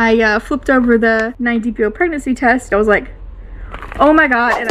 I flipped over the 9 DPO pregnancy test. I was like, oh my god, and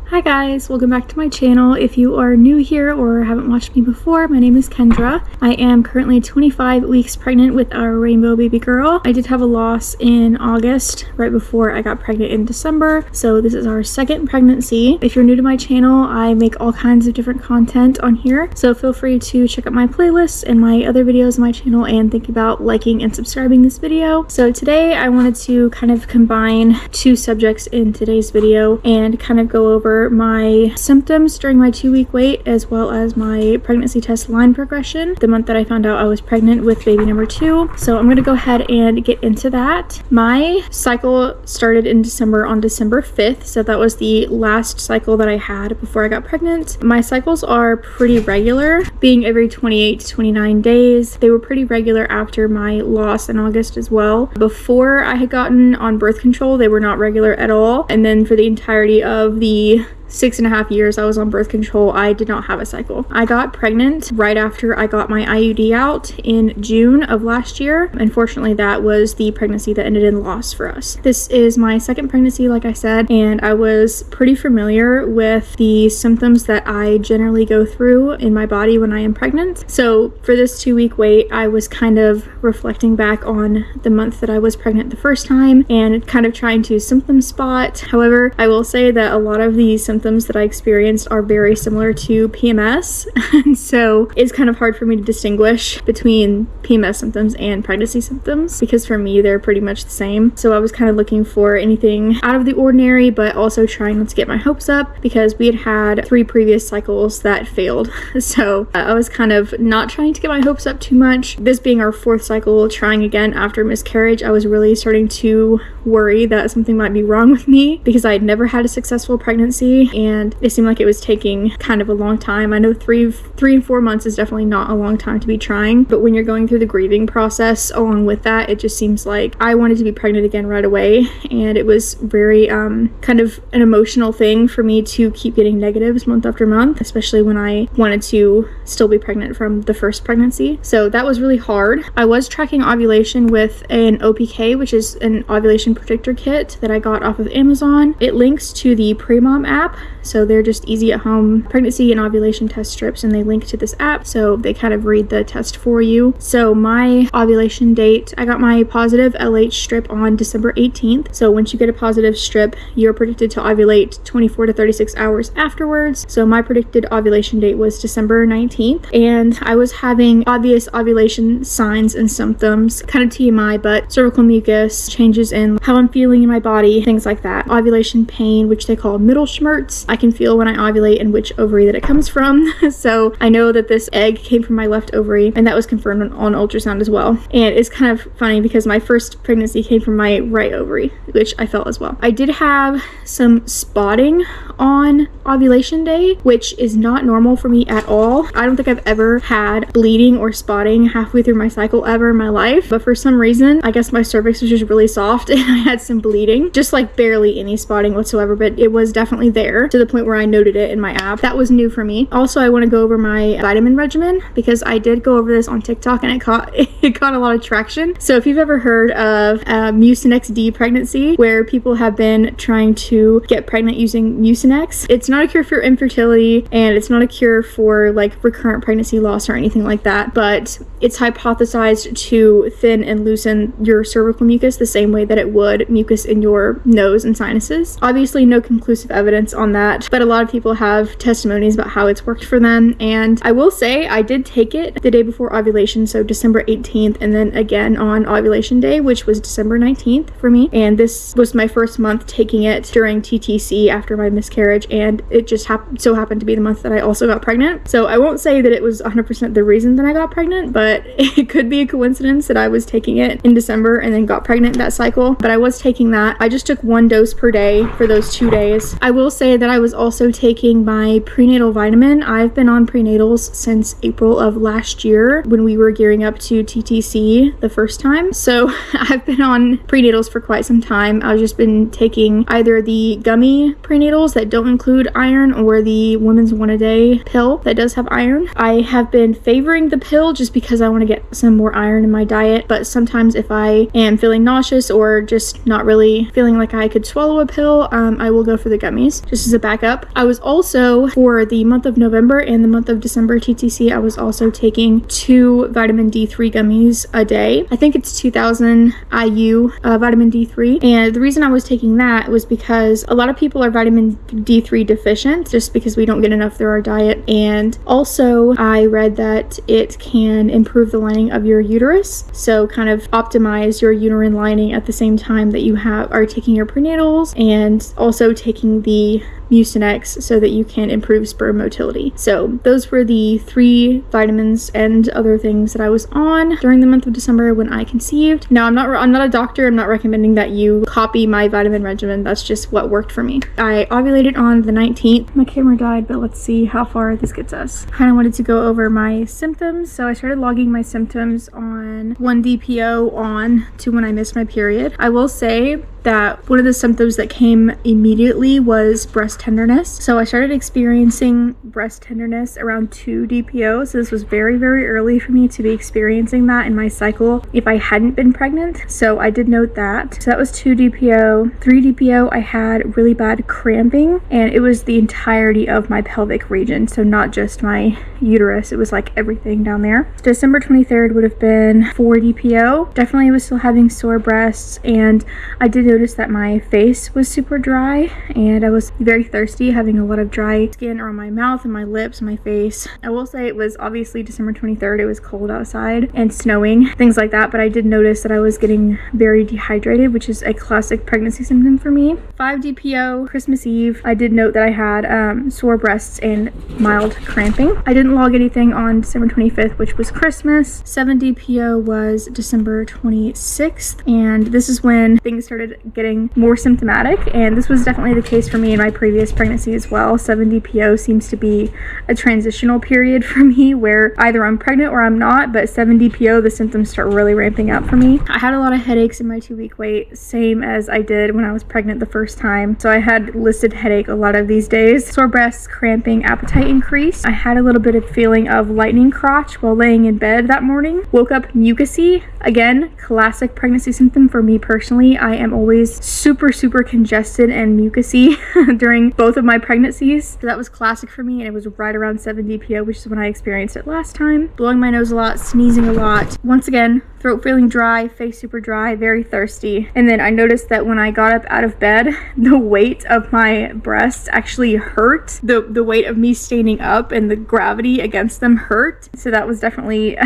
Hi guys, welcome back to my channel. If you are new here or haven't watched me before, my name is Kendra. I am currently 25 weeks pregnant with our rainbow baby girl. I did have a loss in August, right before I got pregnant in December. So this is our second pregnancy. If you're new to my channel, I make all kinds of different content on here. So feel free to check out my playlists and my other videos on my channel and think about liking and subscribing this video. So today I wanted to kind of combine two subjects in today's video and kind of go over my symptoms during my 2-week wait, as well as my pregnancy test line progression the month that I found out I was pregnant with baby number 2. So I'm going to go ahead and get into that. My cycle started in December on December 5th, so that was the last cycle that I had before I got pregnant. My cycles are pretty regular, being every 28 to 29 days. They were pretty regular after my loss in August as well. Before I had gotten on birth control, they were not regular at all, and then for the entirety of the 6.5 years I was on birth control, I did not have a cycle. I got pregnant right after I got my IUD out in June of last year. Unfortunately, that was the pregnancy that ended in loss for us. This is my second pregnancy, like I said, and I was pretty familiar with the symptoms that I generally go through in my body when I am pregnant. So for this 2-week wait, I was kind of reflecting back on the month that I was pregnant the first time and kind of trying to symptom spot. However, I will say that a lot of these symptoms that I experienced are very similar to PMS, and so it's kind of hard for me to distinguish between PMS symptoms and pregnancy symptoms, because for me they're pretty much the same. So I was kind of looking for anything out of the ordinary, but also trying not to get my hopes up, because we had 3 previous cycles that failed. So I was kind of not trying to get my hopes up too much. This being our 4th cycle, trying again after miscarriage, I was really starting to worry that something might be wrong with me, because I had never had a successful pregnancy and it seemed like it was taking kind of a long time. I know 3 and 4 months is definitely not a long time to be trying, but when you're going through the grieving process along with that, it just seems like I wanted to be pregnant again right away, and it was very kind of an emotional thing for me to keep getting negatives month after month, especially when I wanted to still be pregnant from the first pregnancy. So that was really hard. I was tracking ovulation with an OPK, which is an ovulation predictor kit that I got off of Amazon. It links to the Premom app, so they're just easy at home pregnancy and ovulation test strips, and they link to this app, so they kind of read the test for you. So my ovulation date, I got my positive LH strip on December 18th. So once you get a positive strip, you're predicted to ovulate 24 to 36 hours afterwards. So my predicted ovulation date was December 19th, and I was having obvious ovulation signs and symptoms, kind of TMI, but cervical mucus, changes in how I'm feeling in my body, things like that. Ovulation pain, which they call middle schmerz. I can feel when I ovulate and which ovary that it comes from. So I know that this egg came from my left ovary, and that was confirmed on ultrasound as well. And it's kind of funny because my first pregnancy came from my right ovary, which I felt as well. I did have some spotting on ovulation day, which is not normal for me at all. I don't think I've ever had bleeding or spotting halfway through my cycle ever in my life, but for some reason, I guess my cervix was just really soft and I had some bleeding, just like barely any spotting whatsoever, but it was definitely there to the point where I noted it in my app. That was new for me. Also, I want to go over my vitamin regimen, because I did go over this on TikTok and it caught a lot of traction. So if you've ever heard of Mucinex D pregnancy, where people have been trying to get pregnant using Mucinex, it's not a cure for infertility and it's not a cure for like recurrent pregnancy loss or anything like that, but it's hypothesized to thin and loosen your cervical mucus the same way that it would mucus in your nose and sinuses. Obviously no conclusive evidence on that, but a lot of people have testimonies about how it's worked for them. And I will say I did take it the day before ovulation, so December 18th, and then again on ovulation day, which was December 19th for me. And this was my first month taking it during TTC after my miscarriage, and it just so happened to be the month that I also got pregnant. So I won't say that it was 100% the reason that I got pregnant, but it could be a coincidence that I was taking it in December and then got pregnant that cycle. But I was taking that. I just took 1 dose per day for those 2 days. I will say say that I was also taking my prenatal vitamin. I've been on prenatals since April of last year when we were gearing up to TTC the first time. So I've been on prenatals for quite some time. I've just been taking either the gummy prenatals that don't include iron or the women's 1 a day pill that does have iron. I have been favoring the pill just because I want to get some more iron in my diet, but sometimes if I am feeling nauseous or just not really feeling like I could swallow a pill, I will go for the gummies just as a backup. I was also, for the month of November and the month of December TTC, I was also taking 2 vitamin D3 gummies a day. I think it's 2000 IU vitamin D3, and the reason I was taking that was because a lot of people are vitamin D3 deficient just because we don't get enough through our diet, and also I read that it can improve the lining of your uterus, so kind of optimize your uterine lining at the same time that you are taking your prenatals and also taking the Mucinex so that you can improve sperm motility. So those were the 3 vitamins and other things that I was on during the month of December when I conceived. Now I'm not a doctor. I'm not recommending that you copy my vitamin regimen. That's just what worked for me. I ovulated on the 19th. My camera died, but let's see how far this gets us. Kind of wanted to go over my symptoms. So I started logging my symptoms on 1 DPO on to when I missed my period. I will say that one of the symptoms that came immediately was breast tenderness. So I started experiencing breast tenderness around 2 DPO. So this was very, very early for me to be experiencing that in my cycle if I hadn't been pregnant. So I did note that. So that was 2 DPO. 3 DPO, I had really bad cramping, and it was the entirety of my pelvic region. So not just my uterus, it was like everything down there. December 23rd would have been 4 DPO. Definitely was still having sore breasts, and I did noticed that my face was super dry and I was very thirsty, having a lot of dry skin around my mouth and my lips and my face. I will say it was obviously December 23rd. It was cold outside and snowing, things like that, but I did notice that I was getting very dehydrated, which is a classic pregnancy symptom for me. 5 DPO, Christmas Eve, I did note that I had sore breasts and mild cramping. I didn't log anything on December 25th, which was Christmas. 7 DPO was December 26th, and this is when things started getting more symptomatic, and this was definitely the case for me in my previous pregnancy as well. 7 DPO seems to be a transitional period for me where either I'm pregnant or I'm not, but 7 DPO the symptoms start really ramping up for me. I had a lot of headaches in my 2-week wait, same as I did when I was pregnant the first time, so I had listed headache a lot of these days. Sore breasts, cramping, appetite increase. I had a little bit of feeling of lightning crotch while laying in bed that morning. Woke up mucousy, again classic pregnancy symptom for me personally. I am always super congested and mucousy during both of my pregnancies. So that was classic for me, and it was right around 7 DPO, which is when I experienced it last time. Blowing my nose a lot, sneezing a lot. Once again, throat feeling dry, face super dry, very thirsty. And then I noticed that when I got up out of bed, the weight of my breasts actually hurt. The weight of me standing up and the gravity against them hurt. So that was definitely,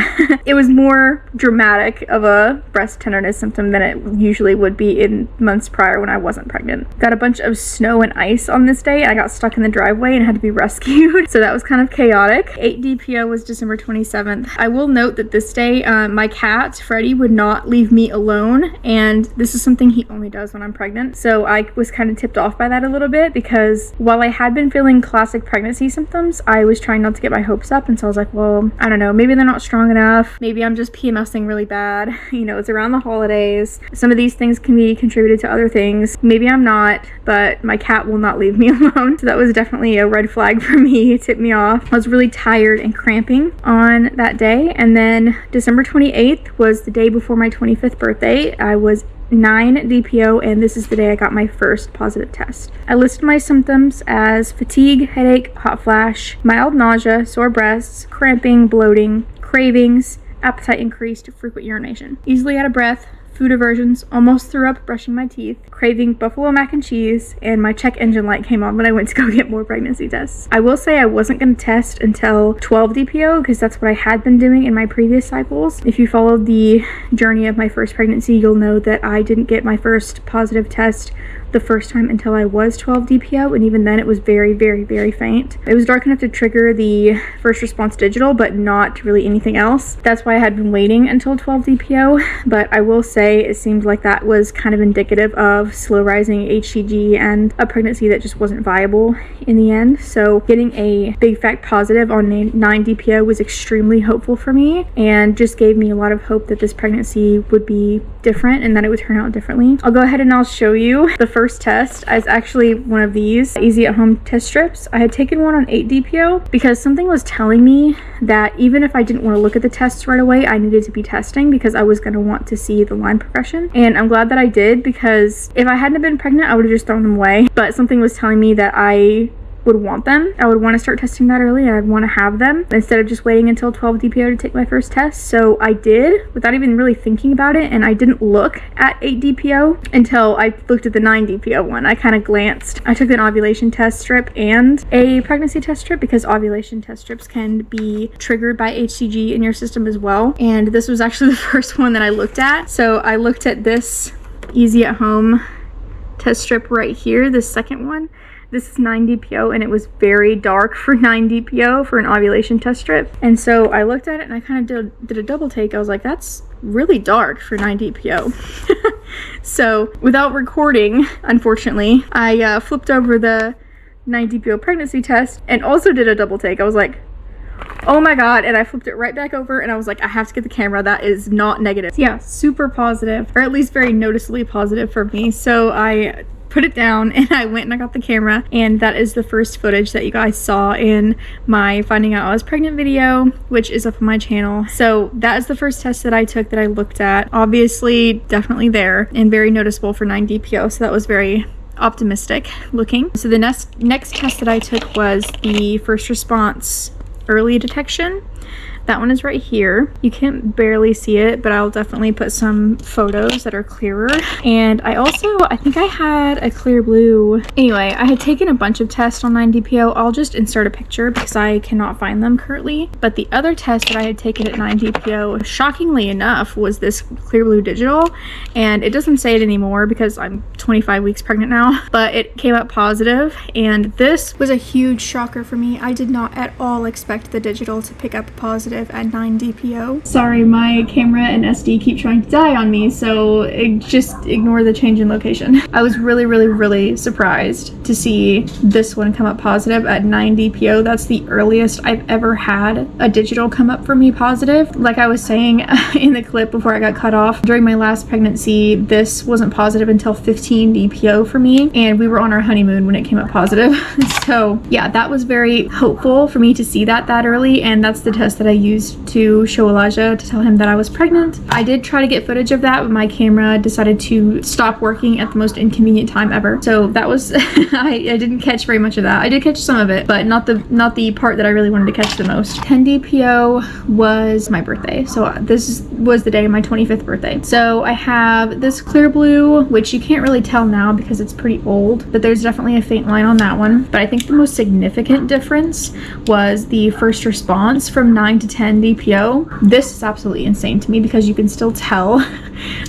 it was more dramatic of a breast tenderness symptom than it usually would be in months prior when I wasn't pregnant. Got a bunch of snow and ice on this day. I got stuck in the driveway and had to be rescued. So that was kind of chaotic. 8 DPO was December 27th. I will note that this day, my cat, Freddie, would not leave me alone, and this is something he only does when I'm pregnant. So I was kind of tipped off by that a little bit, because while I had been feeling classic pregnancy symptoms, I was trying not to get my hopes up, and so I was like, well, I don't know, maybe they're not strong enough. Maybe I'm just PMSing really bad. You know, it's around the holidays. Some of these things can be contributed to other things. Maybe I'm not, but my cat will not leave me alone. So that was definitely a red flag for me. It tipped me off. I was really tired and cramping on that day. And then December 28th was the day before my 25th birthday. I was 9 DPO, and this is the day I got my first positive test. I listed my symptoms as fatigue, headache, hot flash, mild nausea, sore breasts, cramping, bloating, cravings, appetite increased, frequent urination, easily out of breath, food aversions, almost threw up brushing my teeth, craving buffalo mac and cheese, and my check engine light came on when I went to go get more pregnancy tests. I will say I wasn't going to test until 12 DPO because that's what I had been doing in my previous cycles. If you followed the journey of my first pregnancy, you'll know that I didn't get my first positive test the first time until I was 12 DPO, and even then it was very, very, very faint. It was dark enough to trigger the first response digital, but not really anything else. That's why I had been waiting until 12 DPO, but I will say it seemed like that was kind of indicative of slow rising HCG and a pregnancy that just wasn't viable in the end. So getting a big fat positive on 9 DPO was extremely hopeful for me, and just gave me a lot of hope that this pregnancy would be different and that it would turn out differently. I'll go ahead and I'll show you the first test. As actually one of these easy at home test strips. I had taken one on 8 DPO because something was telling me that even if I didn't want to look at the tests right away, I needed to be testing because I was going to want to see the line progression. And I'm glad that I did, because if I hadn't been pregnant, I would have just thrown them away. But something was telling me that I would want them. I would want to start testing that early, and I'd want to have them instead of just waiting until 12 DPO to take my first test. So I did without even really thinking about it, and I didn't look at 8 DPO until I looked at the 9 DPO one. I kind of glanced. I took an ovulation test strip and a pregnancy test strip because ovulation test strips can be triggered by HCG in your system as well. And this was actually the first one that I looked at. So I looked at this easy at home test strip right here, the second one. This is 9 DPO, and it was very dark for 9 DPO for an ovulation test strip. And so I looked at it and I kind of did a double take. I was like, that's really dark for 9 DPO. So without recording, unfortunately, I flipped over the 9 DPO pregnancy test and also did a double take. I was like, oh my god, and I flipped it right back over and I was like, I have to get the camera. That is not negative. Yeah, super positive, or at least very noticeably positive for me. So I put it down and I went and I got the camera, and that is the first footage that you guys saw in my finding out I was pregnant video, which is up on my channel. So that is the first test that I took that I looked at. Obviously definitely there and very noticeable for 9 DPO, so that was very optimistic looking. So the next test that I took was the first response early detection. That one is right here. You can't barely see it, but I'll definitely put some photos that are clearer. And I think I had a clear blue. Anyway, I had taken a bunch of tests on 9 DPO. I'll just insert a picture because I cannot find them currently. But the other test that I had taken at 9 DPO, shockingly enough, was this clear blue digital. And it doesn't say it anymore because I'm 25 weeks pregnant now, but it came up positive. And this was a huge shocker for me. I did not at all expect the digital to pick up positive at 9 DPO. Sorry, my camera and SD keep trying to die on me, so just ignore the change in location. I was really, really, really surprised to see this one come up positive at 9 DPO. That's the earliest I've ever had a digital come up for me positive. Like I was saying in the clip before I got cut off, during my last pregnancy, this wasn't positive until 15 DPO for me, and we were on our honeymoon when it came up positive. So yeah, that was very hopeful for me to see that early, and that's the test that I used to show Elijah to tell him that I was pregnant. I did try to get footage of that, but my camera decided to stop working at the most inconvenient time ever. So that was I didn't catch very much of that. I did catch some of it, but not the part that I really wanted to catch the most. 10 DPO was my birthday. So this was the day of my 25th birthday. So I have this clear blue, which you can't really tell now because it's pretty old, but there's definitely a faint line on that one. But I think the most significant difference was the first response from 9 to 10 DPO. This is absolutely insane to me because you can still tell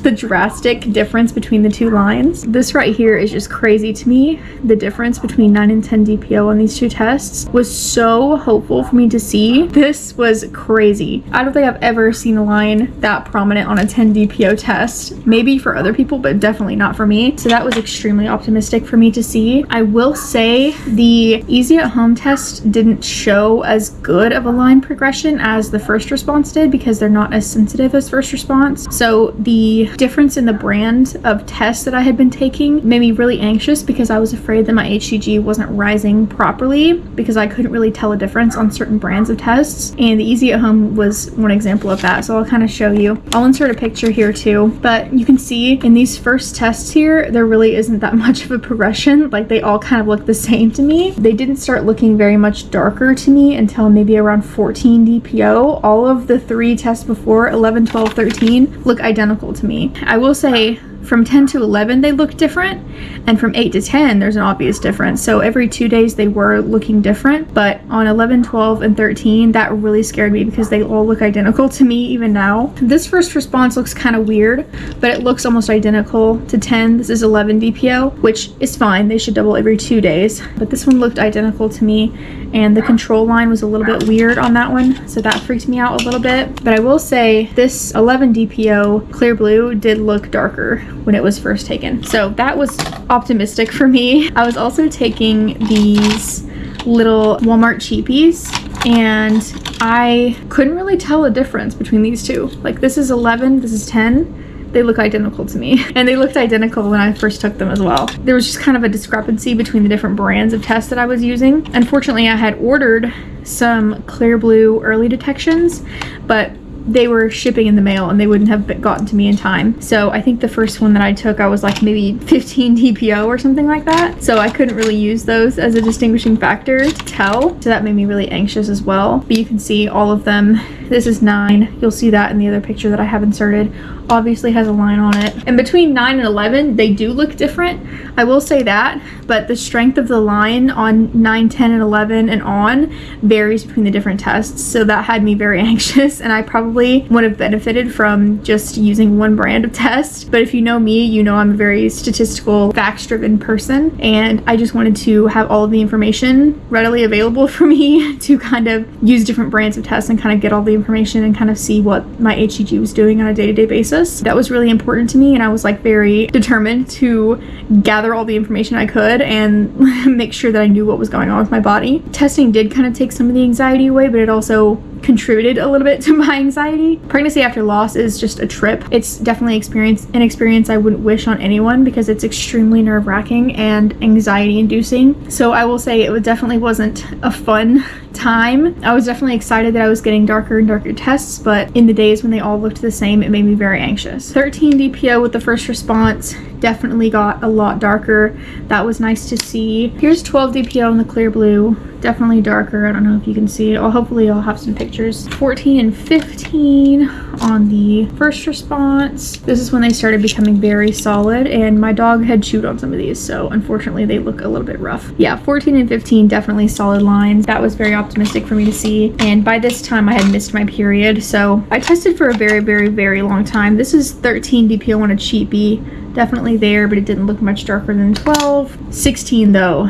the drastic difference between the two lines. This right here is just crazy to me. The difference between 9 and 10 DPO on these two tests was so hopeful for me to see. This was crazy. I don't think I've ever seen a line that prominent on a 10 DPO test. Maybe for other people, but definitely not for me. So that was extremely optimistic for me to see. I will say the easy at home test didn't show as good of a line progression as the first response did because they're not as sensitive as first response. So the difference in the brand of tests that I had been taking made me really anxious because I was afraid that my HCG wasn't rising properly because I couldn't really tell a difference on certain brands of tests. And the easy at home was one example of that. So I'll kind of show you. I'll insert a picture here too, but you can see in these first tests here, there really isn't that much of a progression. Like they all kind of look the same to me. They didn't start looking very much darker to me until maybe around 14 DPO. All of the 3 tests before 11, 12, 13 look identical to me. I will say from 10 to 11 they look different, and from 8 to 10 there's an obvious difference. So every 2 days they were looking different, but on 11, 12, and 13 that really scared me because they all look identical to me even now. This first response looks kind of weird, but it looks almost identical to 10. This is 11 DPO, which is fine. They should double every 2 days, but this one looked identical to me, and the control line was a little bit weird on that one, so that freaked me out a little bit. But I will say this 11 DPO clear blue did look darker when it was first taken, so that was optimistic for me. I was also taking these little Walmart cheapies, and I couldn't really tell a difference between these two. Like, this is 11, this is 10. They look identical to me, and they looked identical when I first took them as well. There was just kind of a discrepancy between the different brands of tests that I was using. Unfortunately, I had ordered some clear blue early detections, but they were shipping in the mail and they wouldn't have gotten to me in time. So I think the first one that I took, I was like maybe 15 DPO or something like that. So I couldn't really use those as a distinguishing factor to tell. So that made me really anxious as well. But you can see all of them. This is 9. You'll see that in the other picture that I have inserted. Obviously has a line on it. And between 9 and 11, they do look different. I will say that, but the strength of the line on 9, 10, and 11 and on varies between the different tests. So that had me very anxious, and I probably would have benefited from just using one brand of test. But if you know me, you know I'm a very statistical, facts-driven person, and I just wanted to have all of the information readily available for me to kind of use different brands of tests and kind of get all the information and kind of see what my HCG was doing on a day-to-day basis. That was really important to me, and I was like very determined to gather all the information I could and make sure that I knew what was going on with my body. Testing did kind of take some of the anxiety away, but it also contributed a little bit to my anxiety. Pregnancy after loss is just a trip. It's definitely an experience I wouldn't wish on anyone because it's extremely nerve-wracking and anxiety-inducing. So I will say it definitely wasn't a fun time. I was definitely excited that I was getting darker and darker tests, but in the days when they all looked the same, it made me very anxious. 13 DPO with the first response definitely got a lot darker. That was nice to see. Here's 12 DPO in the clear blue. Definitely darker. I don't know if you can see it. Hopefully I'll have some pictures. 14 and 15 on the first response. This is when they started becoming very solid, and my dog had chewed on some of these, so unfortunately they look a little bit rough. Yeah, 14 and 15 definitely solid lines. That was very optimistic for me to see, and by this time I had missed my period, so I tested for a very long time. This is 13 DPO on a cheapie. Definitely there, but it didn't look much darker than 12. 16 though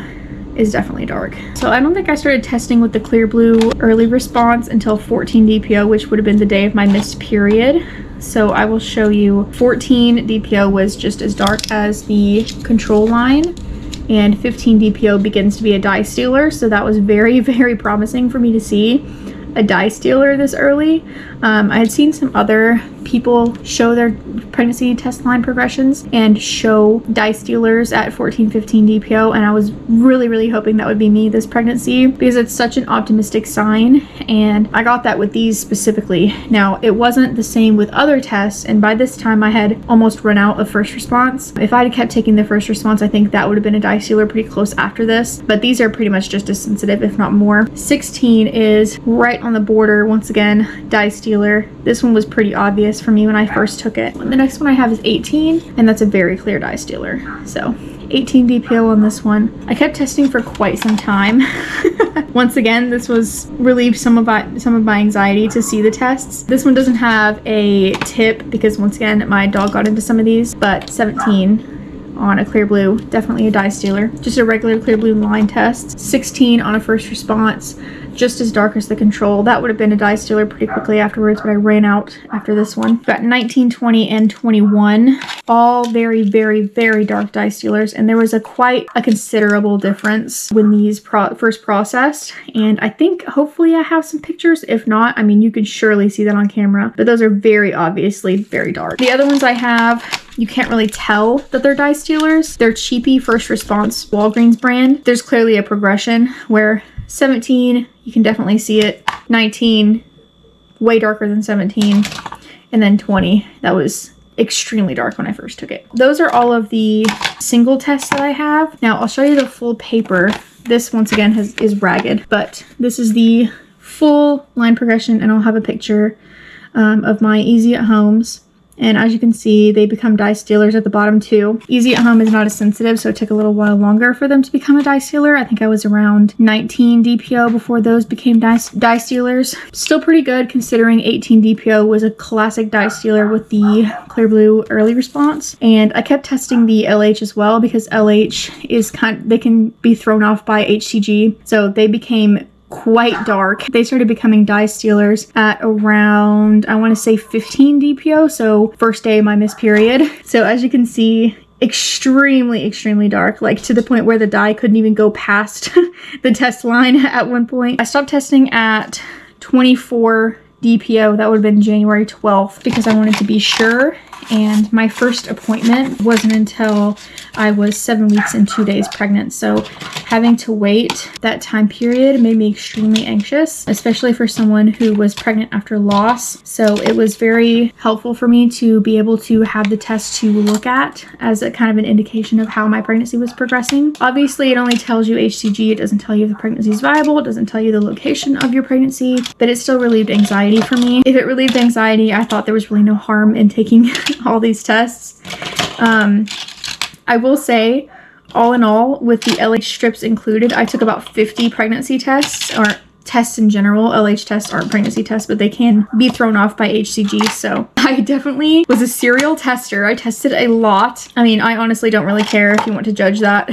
is definitely dark. So I don't think I started testing with the clear blue early response until 14 DPO, which would have been the day of my missed period. So I will show you 14 DPO was just as dark as the control line, and 15 DPO begins to be a dye stealer. So that was very promising for me to see a dye stealer this early. I had seen some other people show their pregnancy test line progressions and show dye stealers at 14, 15 DPO, and I was really hoping that would be me this pregnancy because it's such an optimistic sign, and I got that with these specifically. Now, it wasn't the same with other tests, and by this time I had almost run out of first response. If I had kept taking the first response, I think that would have been a dye stealer pretty close after this, but these are pretty much just as sensitive, if not more. 16 is right on the border, once again, dye stealer. This one was pretty obvious for me when I first took it. The next one I have is 18, and that's a very clear dye stealer. So 18 DPO on this one. I kept testing for quite some time. Once again, this was relieved some of my anxiety to see the tests. This one doesn't have a tip because once again my dog got into some of these, but 17 on a clear blue, definitely a dye stealer. Just a regular clear blue line test. 16 on a first response, just as dark as the control. That would have been a dye stealer pretty quickly afterwards, but I ran out after this one. Got 19, 20, and 21. All very dark dye stealers, and there was quite a considerable difference when these first processed, and I think hopefully I have some pictures. If not, I mean, you could surely see that on camera, but those are very obviously very dark. The other ones I have, you can't really tell that they're dye stealers. They're cheapy first response Walgreens brand. There's clearly a progression where 17, you can definitely see it. 19, way darker than 17. And then 20, that was extremely dark when I first took it. Those are all of the single tests that I have. Now I'll show you the full paper. This once again is ragged, but this is the full line progression, and I'll have a picture of my easy at homes. And as you can see, they become dye stealers at the bottom too. Easy at Home is not as sensitive, so it took a little while longer for them to become a dye stealer. I think I was around 19 DPO before those became dye stealers. Still pretty good considering 18 DPO was a classic dye stealer with the clear blue early response. And I kept testing the LH as well because LH is they can be thrown off by HCG. So they became quite dark. They started becoming dye stealers at around, I want to say 15 DPO, so first day of my missed period. So as you can see, extremely dark, like to the point where the dye couldn't even go past the test line at one point. I stopped testing at 24 DPO. That would have been January 12th because I wanted to be sure. And my first appointment wasn't until I was 7 weeks and 2 days pregnant. So having to wait that time period made me extremely anxious, especially for someone who was pregnant after loss. So it was very helpful for me to be able to have the test to look at as a kind of an indication of how my pregnancy was progressing. Obviously, it only tells you HCG. It doesn't tell you if the pregnancy is viable. It doesn't tell you the location of your pregnancy, but it still relieved anxiety for me. If it relieved anxiety, I thought there was really no harm in taking all these tests. I will say, all in all, with the LH strips included, I took about 50 pregnancy tests, or tests in general. LH tests aren't pregnancy tests, but they can be thrown off by HCG. So I definitely was a serial tester. I tested a lot. I mean, I honestly don't really care if you want to judge that.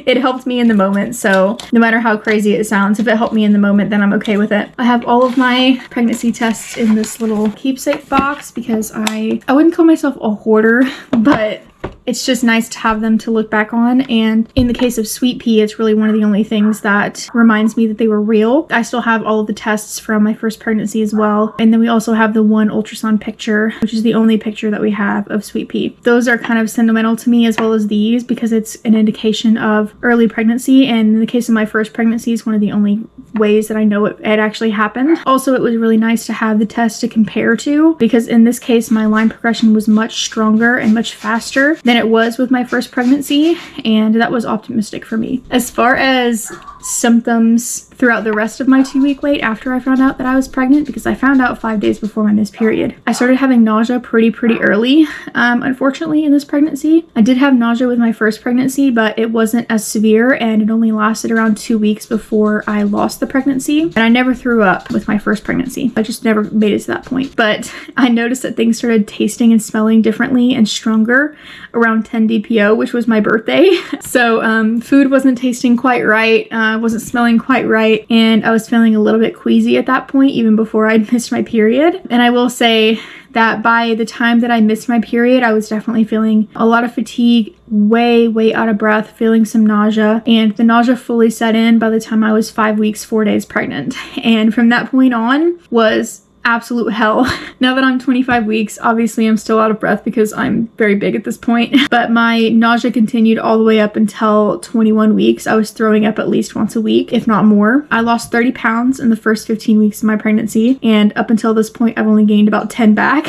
It helped me in the moment. So no matter how crazy it sounds, if it helped me in the moment, then I'm okay with it. I have all of my pregnancy tests in this little keepsake box because I wouldn't call myself a hoarder, but it's just nice to have them to look back on. And in the case of Sweet Pea, it's really one of the only things that reminds me that they were real. I still have all of the tests from my first pregnancy as well. And then we also have the one ultrasound picture, which is the only picture that we have of Sweet Pea. Those are kind of sentimental to me as well as these because it's an indication of early pregnancy. And in the case of my first pregnancy, it's one of the only ways that I know it actually happened. Also, it was really nice to have the test to compare to because in this case, my line progression was much stronger and much faster than it was with my first pregnancy, and that was optimistic for me. As far as symptoms throughout the rest of my 2-week wait after I found out that I was pregnant, because I found out 5 days before my missed period. I started having nausea pretty early, unfortunately, in this pregnancy. I did have nausea with my first pregnancy, but it wasn't as severe, and it only lasted around 2 weeks before I lost the pregnancy. And I never threw up with my first pregnancy. I just never made it to that point. But I noticed that things started tasting and smelling differently and stronger around 10 DPO, which was my birthday. So food wasn't tasting quite right, wasn't smelling quite right, and I was feeling a little bit queasy at that point, even before I'd missed my period. And I will say that by the time that I missed my period, I was definitely feeling a lot of fatigue, way out of breath, feeling some nausea, and the nausea fully set in by the time I was 5 weeks, 4 days pregnant. And from that point on was absolute hell. Now that I'm 25 weeks, obviously I'm still out of breath because I'm very big at this point, but my nausea continued all the way up until 21 weeks. I was throwing up at least once a week, if not more. I lost 30 pounds in the first 15 weeks of my pregnancy, and up until this point, I've only gained about 10 back.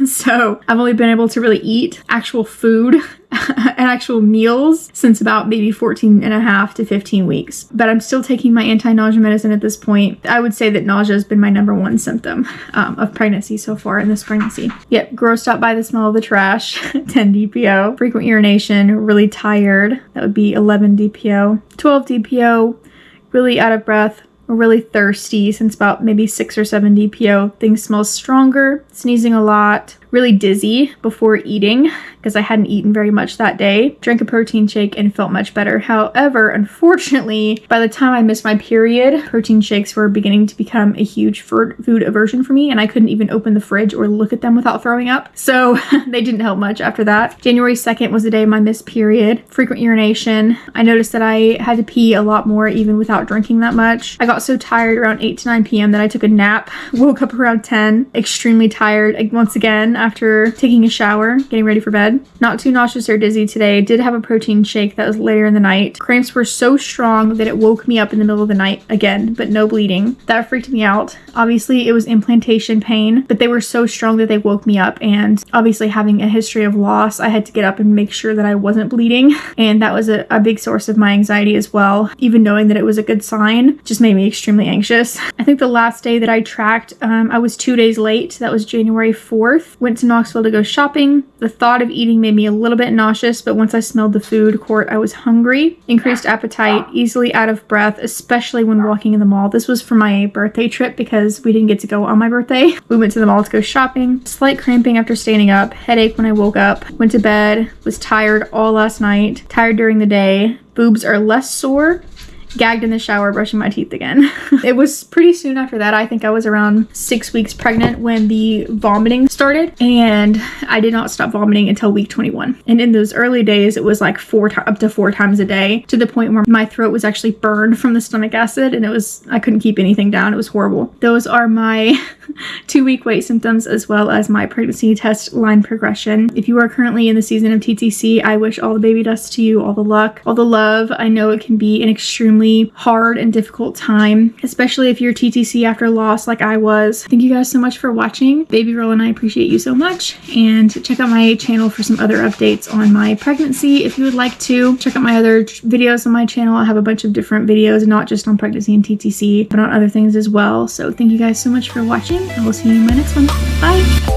So I've only been able to really eat actual food and actual meals since about maybe 14 and a half to 15 weeks. But I'm still taking my anti-nausea medicine at this point. I would say that nausea has been my #1 symptom of pregnancy so far in this pregnancy. Yep, grossed out by the smell of the trash, 10 DPO. Frequent urination, really tired. That would be 11 DPO. 12 DPO, really out of breath, really thirsty since about maybe 6 or 7 DPO. Things smell stronger, sneezing a lot, really dizzy before eating because I hadn't eaten very much that day. Drank a protein shake and felt much better. However, unfortunately, by the time I missed my period, protein shakes were beginning to become a huge food aversion for me, and I couldn't even open the fridge or look at them without throwing up. So they didn't help much after that. January 2nd was the day of my missed period. Frequent urination. I noticed that I had to pee a lot more even without drinking that much. I got so tired around 8 to 9 p.m. that I took a nap. Woke up around 10, extremely tired once again after taking a shower, getting ready for bed. Not too nauseous or dizzy today. Did have a protein shake that was later in the night. Cramps were so strong that it woke me up in the middle of the night again, but no bleeding. That freaked me out. Obviously, it was implantation pain, but they were so strong that they woke me up, and obviously having a history of loss, I had to get up and make sure that I wasn't bleeding, and that was a big source of my anxiety as well. Even knowing that it was a good sign just made me extremely anxious. I think the last day that I tracked, I was 2 days late. That was January 4th. Went to Knoxville to go shopping. The thought of eating made me a little bit nauseous, but once I smelled the food court, I was hungry. Increased appetite, easily out of breath, especially when walking in the mall. This was for my birthday trip because we didn't get to go on my birthday. We went to the mall to go shopping. Slight cramping after standing up. Headache when I woke up. Went to bed. Was tired all last night. Tired during the day. Boobs are less sore. Gagged in the shower brushing my teeth again. It was pretty soon after that. I think I was around 6 weeks pregnant when the vomiting started, and I did not stop vomiting until week 21. And in those early days, it was like up to 4 times a day, to the point where my throat was actually burned from the stomach acid, and I couldn't keep anything down. It was horrible. Those are my 2-week wait symptoms, as well as my pregnancy test line progression. If you are currently in the season of TTC, I wish all the baby dust to you, all the luck, all the love. I know it can be an extremely hard and difficult time, especially if you're TTC after loss like I was. Thank you guys so much for watching. Baby girl and I appreciate you so much, and check out my channel for some other updates on my pregnancy if you would like to. Check out my other videos on my channel. I have a bunch of different videos, not just on pregnancy and TTC, but on other things as well. So thank you guys so much for watching. I will see you in my next one. Bye!